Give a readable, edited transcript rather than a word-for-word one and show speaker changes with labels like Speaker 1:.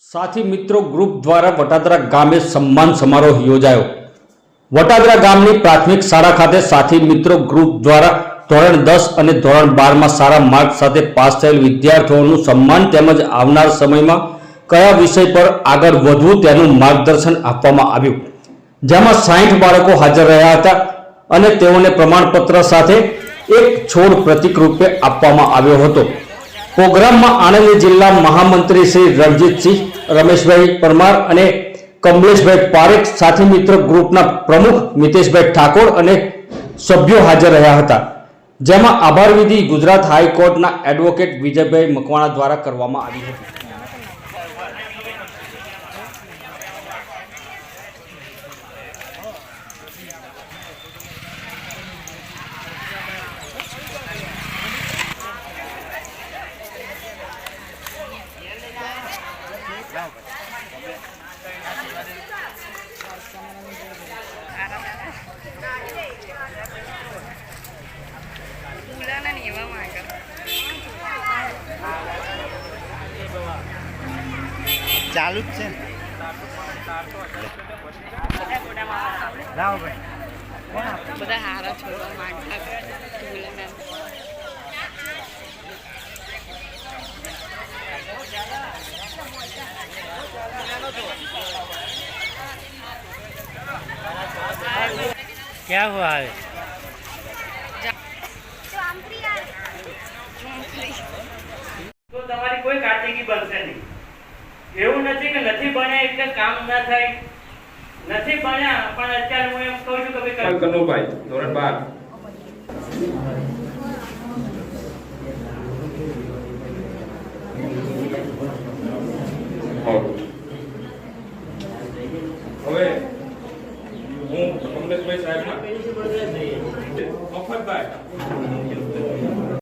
Speaker 1: साथी मित्रों ग्रुप द्वारा वटादरा गामे सम्मान समारोह योजायो। वटादरा गामनी प्राथमिक शाळा खाते साथी मित्रों ग्रुप द्वारा ધોરણ 10 અને ધોરણ 12 માં સારા માર્ક સાથે પાસ થયેલ વિદ્યાર્થીઓનું સન્માન તેમજ આવનાર સમયમાં કયા વિષય પર આગળ વધવું તેનું માર્ગદર્શન આપવામાં આવ્યું, જેમાં 60 બાળકો હાજર રહ્યા હતા અને તેઓને પ્રમાણપત્ર સાથે એક છોડ પ્રતીક રૂપે આપવામાં આવ્યો હતો। પ્રોગ્રામમાં આણંદ જિલ્લા મહામંત્રી શ્રી રણજીતસિંહ, રમેશભાઈ પરમાર અને કમલેશભાઈ પારેખ, સાથી મિત્ર ગ્રુપના પ્રમુખ મિતેશભાઈ ઠાકોર અને સભ્યો હાજર રહ્યા હતા, જેમાં આભાર વિધિ ગુજરાત હાઈકોર્ટના એડવોકેટ વિજયભાઈ મકવાણા દ્વારા કરવામાં આવી હતી।
Speaker 2: चालू ज छे लाओ भाई
Speaker 3: બધા હારા છોડવા માંગતા
Speaker 2: क्या हुआ है?
Speaker 4: तो તમારી કોઈ કારકિર્દી બનશે નહીં। એવું નથી કે નથી ભણ્યા એટલે કામ ના થાય, નથી ભણ્યા પણ અત્યારે હું એમ કહું છું કે ભાઈ
Speaker 5: કનુભાઈ ધોરણ 12 હવે હું કમલેશભાઈ સાહેબના મફતભાઈ